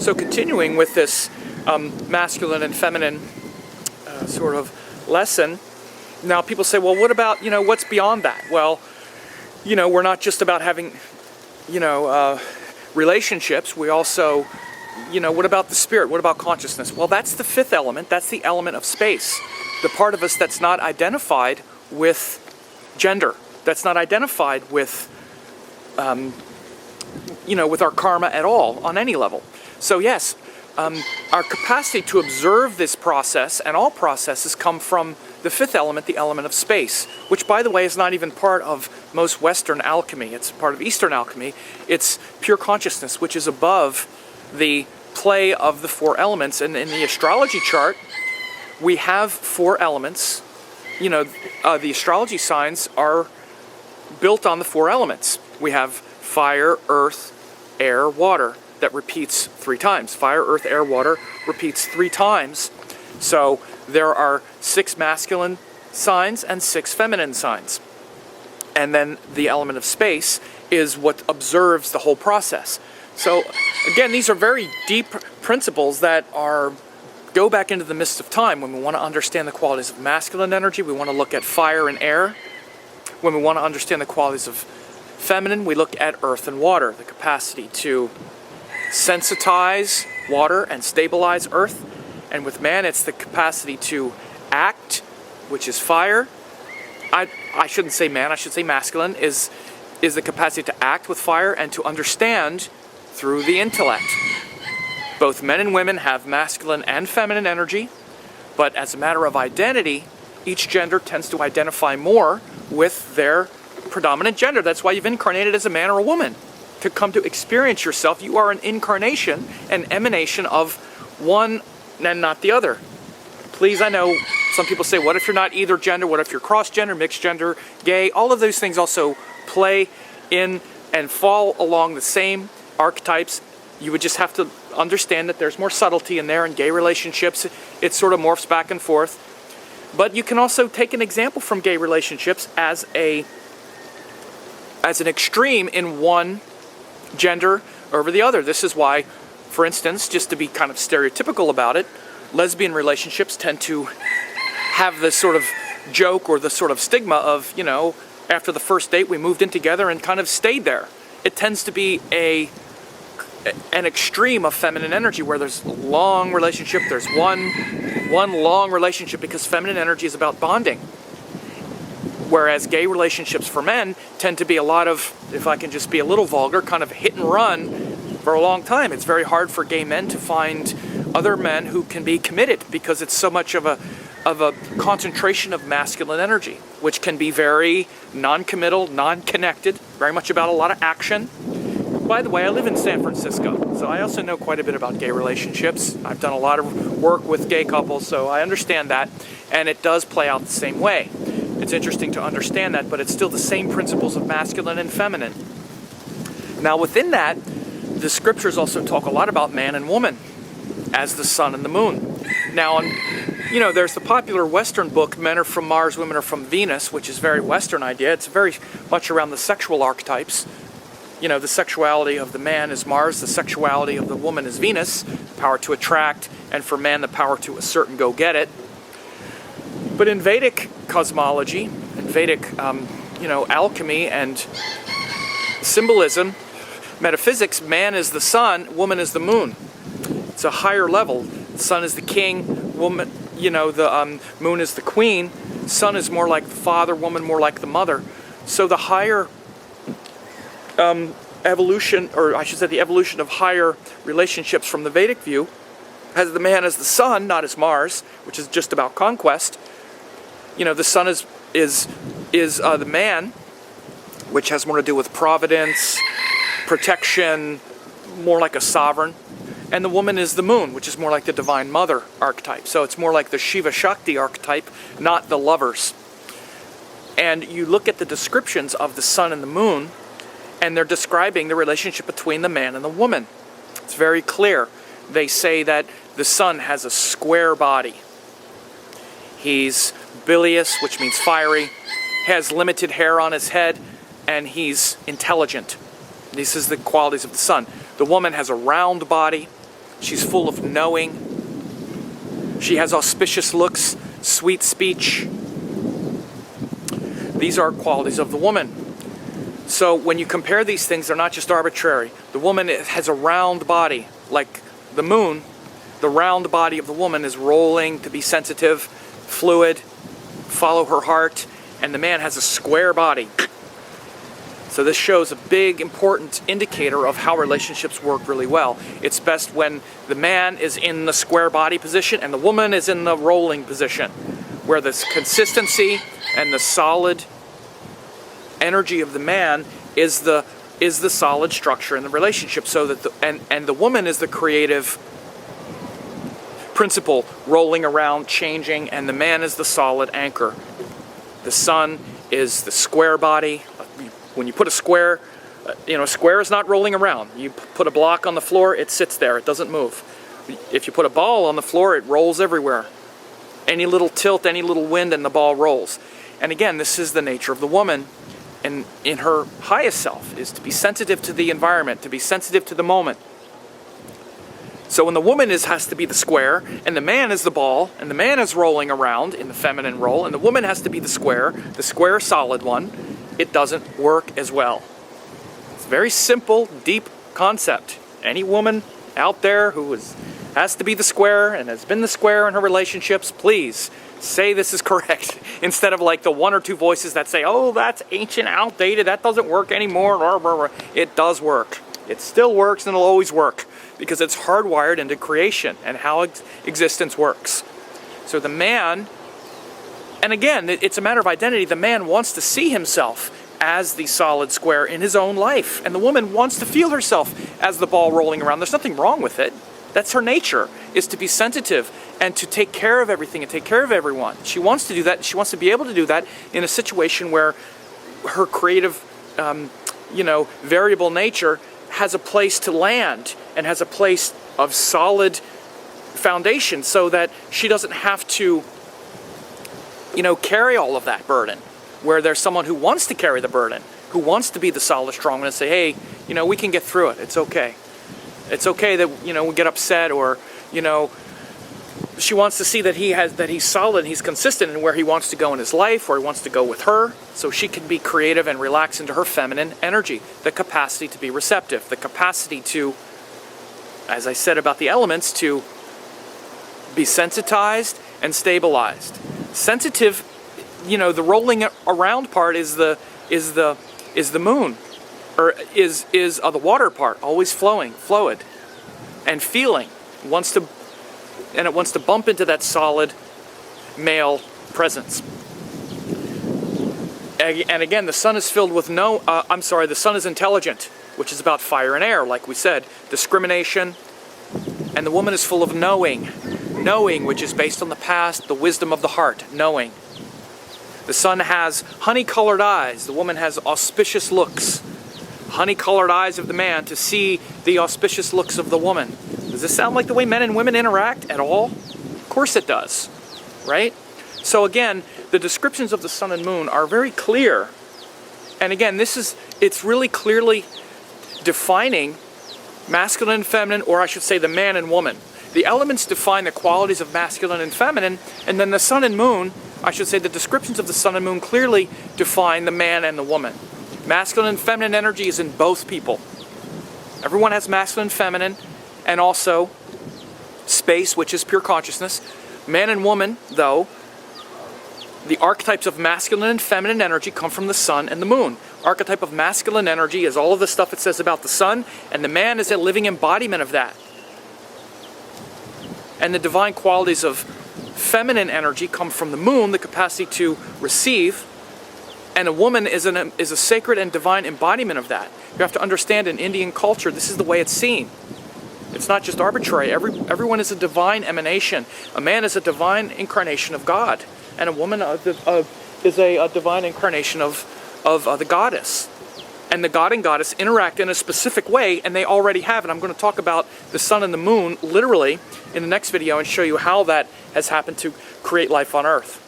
So continuing with this masculine and feminine sort of lesson, now people say, well, what about, what's beyond that? Well, we're not just about having, relationships. We also, what about the spirit? What about consciousness? Well, that's the fifth element. That's the element of space. The part of us that's not identified with gender. That's not identified with, with our karma at all, on any level. So yes, our capacity to observe this process and all processes come from the fifth element, the element of space, which, by the way, is not even part of most Western alchemy. It's part of Eastern alchemy. It's pure consciousness, which is above the play of the four elements. And in the astrology chart, we have four elements. The astrology signs are built on the four elements. We have fire, earth, air, water. That repeats 3 times. Fire, earth, air, water repeats 3 times. So there are 6 masculine signs and 6 feminine signs. And then the element of space is what observes the whole process. So again, these are very deep principles that go back into the mists of time. When we want to understand the qualities of masculine energy, we want to look at fire and air. When we want to understand the qualities of feminine, we look at earth and water, the capacity to sensitize water and stabilize earth. And with man, it's the capacity to act, which is fire. I shouldn't say man, I should say masculine, is the capacity to act with fire and to understand through the intellect. Both men and women have masculine and feminine energy, but as a matter of identity, each gender tends to identify more with their predominant gender. That's why you've incarnated as a man or a woman. To come to experience yourself, you are an incarnation, an emanation of one and not the other. Please, I know some people say, what if you're not either gender? What if you're cross-gender, mixed gender, gay? All of those things also play in and fall along the same archetypes. You would just have to understand that there's more subtlety in there. In gay relationships, it sort of morphs back and forth. But you can also take an example from gay relationships as an extreme in one gender over the other. This is why, for instance, just to be kind of stereotypical about it, lesbian relationships tend to have this sort of joke or the sort of stigma of, after the first date we moved in together and kind of stayed there. It tends to be an extreme of feminine energy where there's a long relationship, there's one long relationship, because feminine energy is about bonding. Whereas gay relationships for men tend to be a lot of, if I can just be a little vulgar, kind of hit and run for a long time. It's very hard for gay men to find other men who can be committed because it's so much of a concentration of masculine energy, which can be very non-committal, non-connected, very much about a lot of action. By the way, I live in San Francisco, so I also know quite a bit about gay relationships. I've done a lot of work with gay couples, so I understand that, and it does play out the same way. It's interesting to understand that, but it's still the same principles of masculine and feminine. Now within that, the scriptures also talk a lot about man and woman as the sun and the moon. Now, there's the popular Western book, Men Are From Mars, Women Are From Venus, which is a very Western idea. It's very much around the sexual archetypes. The sexuality of the man is Mars, the sexuality of the woman is Venus, power to attract, and for man, the power to assert and go get it. But in Vedic cosmology, in Vedic, alchemy and symbolism, metaphysics, man is the sun, woman is the moon. It's a higher level. The sun is the king, woman, the moon is the queen. Sun is more like the father, woman more like the mother. So the higher evolution, or I should say the evolution of higher relationships from the Vedic view, has the man as the sun, not as Mars, which is just about conquest. The sun is the man, which has more to do with providence, protection, more like a sovereign. And the woman is the moon, which is more like the divine mother archetype. So it's more like the Shiva Shakti archetype, not the lovers. And you look at the descriptions of the sun and the moon, and they're describing the relationship between the man and the woman. It's very clear. They say that the sun has a square body. He's bilious, which means fiery, has limited hair on his head, and he's intelligent. This is the qualities of the sun. The woman has a round body, She's full of knowing. She has auspicious looks, sweet speech. These are qualities of the woman. So when you compare these things, they're not just arbitrary. The woman has a round body, like the moon. The round body of the woman is rolling to be sensitive, fluid, follow her heart, and the man has a square body. So this shows a big, important indicator of how relationships work really well. It's best when the man is in the square body position and the woman is in the rolling position, where the consistency and the solid energy of the man is the solid structure in the relationship, so that the woman is the creative principle, rolling around, changing, and the man is the solid anchor. The sun is the square body. When you put a square, a square is not rolling around. You put a block on the floor, it sits there, it doesn't move. If you put a ball on the floor, it rolls everywhere. Any little tilt, any little wind, and the ball rolls. And again, this is the nature of the woman. And in her highest self is to be sensitive to the environment, to be sensitive to the moment. So when the woman has to be the square, and the man is the ball, and the man is rolling around in the feminine role, and the woman has to be the square solid one, it doesn't work as well. It's a very simple, deep concept. Any woman out there who has to be the square and has been the square in her relationships, please say this is correct, instead of like the one or two voices that say, oh, that's ancient, outdated, that doesn't work anymore. It does work. It still works, and it'll always work, because it's hardwired into creation and how existence works. So the man, and again, it's a matter of identity. The man wants to see himself as the solid square in his own life, and the woman wants to feel herself as the ball rolling around. There's nothing wrong with it. That's her nature, is to be sensitive and to take care of everything and take care of everyone. She wants to do that. She wants to be able to do that in a situation where her creative, variable nature has a place to land and has a place of solid foundation, so that she doesn't have to, carry all of that burden. Where there's someone who wants to carry the burden, who wants to be the solid, strong one, and say, hey, we can get through it. It's okay. It's okay that, we get upset, or, she wants to see that he's solid and he's consistent in where he wants to go in his life, where he wants to go with her, so she can be creative and relax into her feminine energy, the capacity to be receptive, the capacity to, as I said about the elements, to be sensitized and stabilized. Sensitive, the rolling around part is the moon. Or is the water part, always flowing, fluid, and feeling. It wants to bump into that solid male presence. And again, the sun is filled with the sun is intelligent, which is about fire and air, like we said, discrimination, and the woman is full of knowing, which is based on the past, the wisdom of the heart, knowing. The sun has honey-colored eyes, the woman has auspicious looks. Honey-colored eyes of the man to see the auspicious looks of the woman. Does this sound like the way men and women interact at all? Of course it does, right? So again, the descriptions of the sun and moon are very clear. And again, it's really clearly defining masculine and feminine, or I should say the man and woman. The elements define the qualities of masculine and feminine, and then the sun and moon, I should say the descriptions of the sun and moon clearly define the man and the woman. Masculine and feminine energy is in both people. Everyone has masculine and feminine, and also space, which is pure consciousness. Man and woman, though, the archetypes of masculine and feminine energy come from the sun and the moon. Archetype of masculine energy is all of the stuff it says about the sun, and the man is a living embodiment of that. And the divine qualities of feminine energy come from the moon, the capacity to receive, and a woman is a sacred and divine embodiment of that. You have to understand, in Indian culture, this is the way it's seen. It's not just arbitrary. Everyone is a divine emanation. A man is a divine incarnation of God, and a woman is a divine incarnation of the goddess. And the god and goddess interact in a specific way, and they already have. And I'm going to talk about the sun and the moon literally in the next video and show you how that has happened to create life on Earth.